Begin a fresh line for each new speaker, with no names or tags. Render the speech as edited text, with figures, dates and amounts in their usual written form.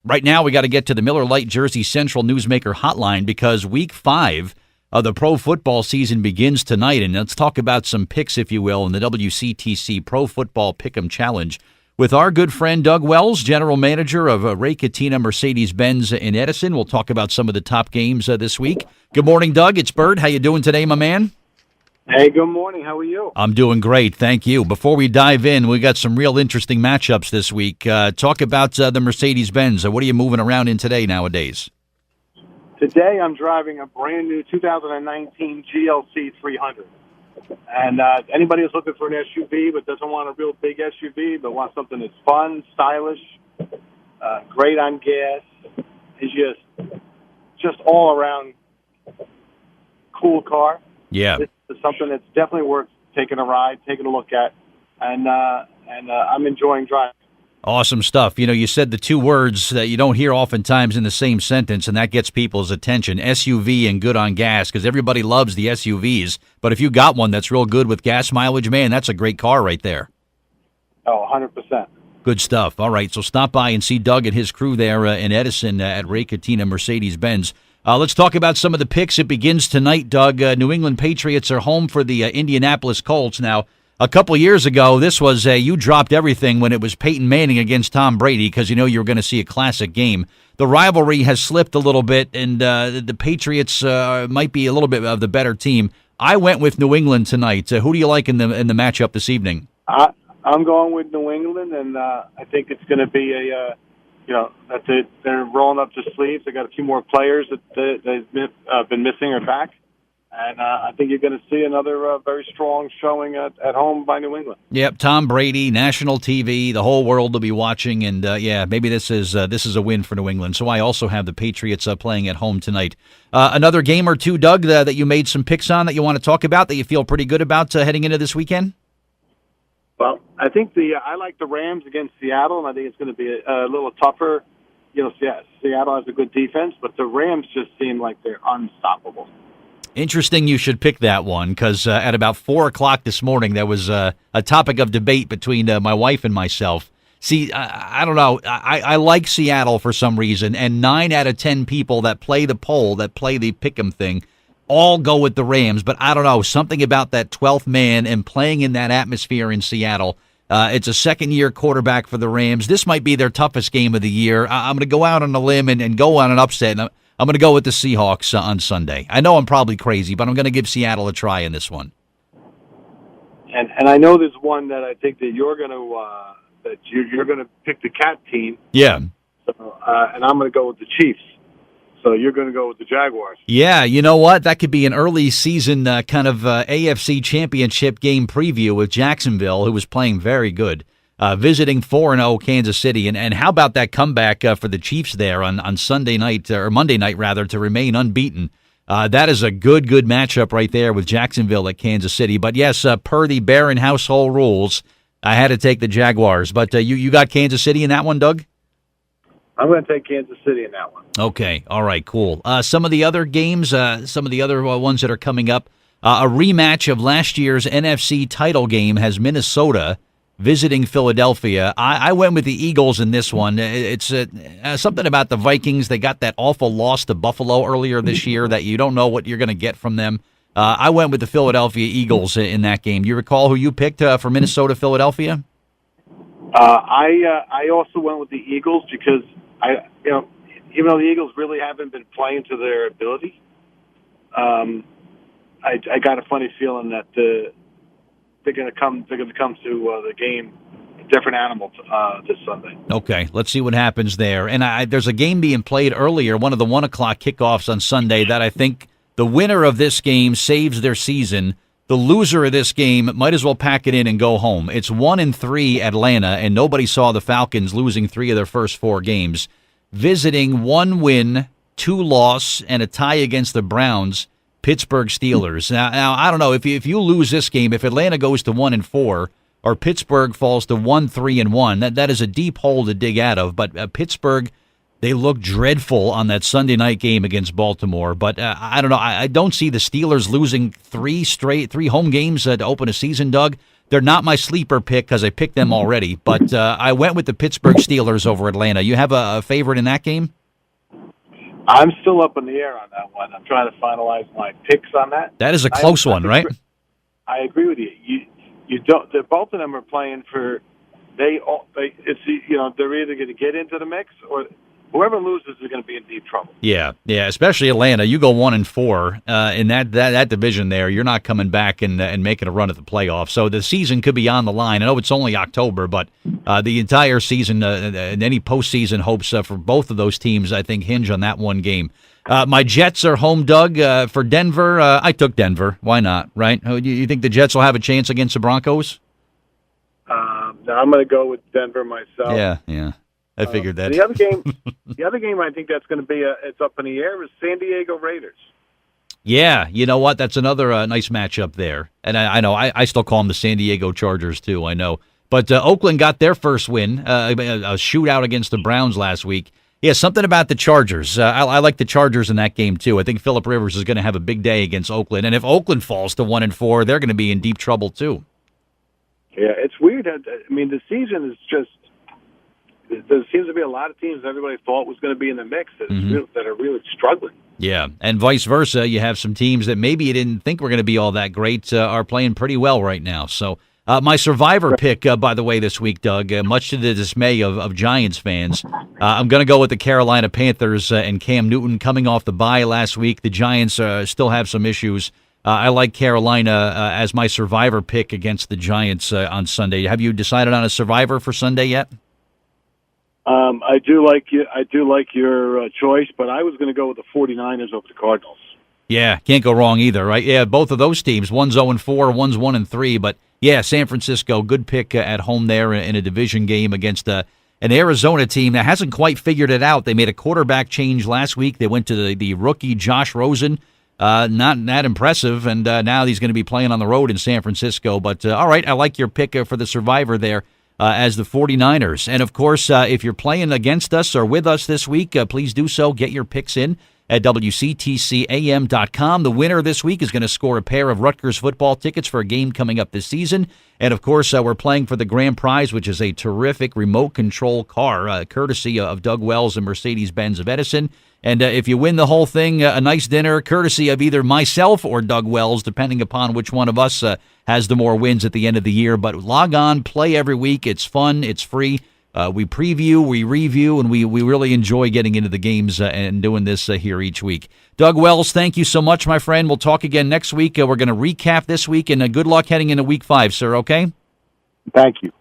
Right now, we got to get to the Miller Lite Jersey Central Newsmaker hotline because Week 5 of the pro football season begins tonight. And let's talk about some picks, if you will, in the WCTC Pro Football Pick'em Challenge with our good friend Doug Wells, General Manager of Catena, Mercedes-Benz in Edison. We'll talk about some of the top games this week. Good morning, Doug. It's Bert. How you doing today, my man?
Hey, good morning. How are you?
I'm doing great, thank you. Before we dive in, we got some real interesting matchups this week. Talk about the Mercedes-Benz. What are you moving around in today nowadays?
Today I'm driving a brand new 2019 GLC 300. And anybody who's looking for an SUV but doesn't want a real big SUV but wants something that's fun, stylish, great on gas, is just all around cool car.
Yeah.
This is something that's definitely worth taking a ride, taking a look at, and I'm enjoying driving.
Awesome stuff. You know, you said the two words that you don't hear oftentimes in the same sentence, and that gets people's attention, SUV and good on gas, because everybody loves the SUVs. But if you got one that's real good with gas mileage, man, that's a great car right there.
Oh, 100%.
Good stuff. All right, so stop by and see Doug and his crew there in Edison at Ray Catena Mercedes-Benz. Let's talk about some of the picks. It begins tonight, Doug. New England Patriots are home for the Indianapolis Colts. Now, a couple years ago, this was you dropped everything when it was Peyton Manning against Tom Brady because you know you were going to see a classic game. The rivalry has slipped a little bit, and the Patriots might be a little bit of the better team. I went with New England tonight. Who do you like in the matchup this evening?
I'm going with New England, and I think it's going to be that they're rolling up their sleeves. They got a few more players that they've been missing or back. And I think you're going to see another very strong showing at home by New England.
Yep, Tom Brady, national TV, the whole world will be watching, and maybe this is a win for New England. So I also have the Patriots playing at home tonight. Another game or two, Doug, that you made some picks on that you want to talk about that you feel pretty good about heading into this weekend?
Well, I think I like the Rams against Seattle, and I think it's going to be a little tougher. You know, Seattle has a good defense, but the Rams just seem like they're unstoppable.
Interesting you should pick that one because at about 4 o'clock this morning, there was a topic of debate between my wife and myself. See, I don't know. I like Seattle for some reason, and 9 out of 10 people that play the poll, that play the pick'em thing, all go with the Rams. But I don't know. Something about that 12th man and playing in that atmosphere in Seattle. It's a second-year quarterback for the Rams. This might be their toughest game of the year. I'm going to go out on a limb and go on an upset. I'm going to go with the Seahawks on Sunday. I know I'm probably crazy, but I'm going to give Seattle a try in this one.
And I know there's one that I think that you're going to pick the Cat team.
Yeah.
So, and I'm going to go with the Chiefs. So you're going to go with the Jaguars.
Yeah, you know what? That could be an early season kind of AFC Championship game preview with Jacksonville, who was playing very good. Visiting 4-0 Kansas City. And how about that comeback for the Chiefs there on Sunday night, or Monday night, rather, to remain unbeaten? That is a good matchup right there with Jacksonville at Kansas City. But yes, per the Barron household rules, I had to take the Jaguars. But you got Kansas City in that one, Doug?
I'm going to take Kansas City in that one.
Okay, all right, cool. Some of the other games, some of the other ones that are coming up, a rematch of last year's NFC title game has Minnesota visiting Philadelphia. I went with the Eagles in this one. It's something about the Vikings. They got that awful loss to Buffalo earlier this year that you don't know what you're going to get from them. I went with the Philadelphia Eagles in that game. Do you recall who you picked for Minnesota-Philadelphia?
I also went with the Eagles because even though the Eagles really haven't been playing to their ability, I got a funny feeling that they're going to come to the game a different animal this Sunday. Okay,
let's see what happens there. And there's a game being played earlier, one of the 1 o'clock kickoffs on Sunday, that I think the winner of this game saves their season. The loser of this game might as well pack it in and go home. It's 1-3 Atlanta, and nobody saw the Falcons losing 3 of their first 4 games. Visiting 1 win, 2 loss, and a tie against the Browns, Pittsburgh Steelers. Now I don't know, if you lose this game, if Atlanta goes to 1-4 or Pittsburgh falls to 1-3-1, that is a deep hole to dig out of. But Pittsburgh, they look dreadful on that Sunday night game against Baltimore. But I don't know. I don't see the Steelers losing 3 home games to open a season, Doug. They're not my sleeper pick because I picked them already, but I went with the Pittsburgh Steelers over Atlanta. You have a favorite in that game?
I'm still up in the air on that one. I'm trying to finalize my picks on that.
That is a close one, right?
I agree with you. You don't. Both of them are playing for. It's they're either going to get into the mix or whoever loses is going to be in deep trouble.
Yeah, especially Atlanta. You go 1-4 in that division there. You're not coming back and making a run at the playoffs. So the season could be on the line. I know it's only October, but the entire season and any postseason hopes for both of those teams, I think, hinge on that one game. My Jets are home, Doug, for Denver. I took Denver. Why not, right? You think the Jets will have a chance against the Broncos?
I'm going to go with Denver myself.
Yeah. I figured that.
The other game I think that's going to be it's up in the air is San Diego Raiders.
Yeah, you know what? That's another nice matchup there. And I know I still call them the San Diego Chargers too. I know, but Oakland got their first win, a shootout against the Browns last week. Yeah, something about the Chargers. I like the Chargers in that game too. I think Phillip Rivers is going to have a big day against Oakland, and if Oakland falls to 1-4, they're going to be in deep trouble too.
Yeah, it's weird. The season is just. There seems to be a lot of teams everybody thought was going to be in the mix that are really struggling.
Yeah, and vice versa. You have some teams that maybe you didn't think were going to be all that great are playing pretty well right now. So my survivor pick, by the way, this week, Doug, much to the dismay of Giants fans, I'm going to go with the Carolina Panthers and Cam Newton coming off the bye last week. The Giants still have some issues. I like Carolina as my survivor pick against the Giants on Sunday. Have you decided on a survivor for Sunday yet?
I do like your choice, but I was going to go with the 49ers over the Cardinals.
Yeah, can't go wrong either, right? Yeah, both of those teams, one's 0-4, one's 1-3, but yeah, San Francisco, good pick at home there in a division game against an Arizona team that hasn't quite figured it out. They made a quarterback change last week. They went to the rookie Josh Rosen, not that impressive, and now he's going to be playing on the road in San Francisco. But all right, I like your pick for the survivor there. As the 49ers. And, of course, if you're playing against us or with us this week, please do so. Get your picks in at WCTCAM.com. The winner this week is going to score a pair of Rutgers football tickets for a game coming up this season. And, of course, we're playing for the grand prize, which is a terrific remote control car, courtesy of Doug Wells and Mercedes-Benz of Edison. And if you win the whole thing, a nice dinner courtesy of either myself or Doug Wells, depending upon which one of us has the more wins at the end of the year. But log on, play every week. It's fun. It's free. We preview, we review, and we really enjoy getting into the games and doing this here each week. Doug Wells, thank you so much, my friend. We'll talk again next week. We're going to recap this week, and good luck heading into Week 5, sir, okay?
Thank you.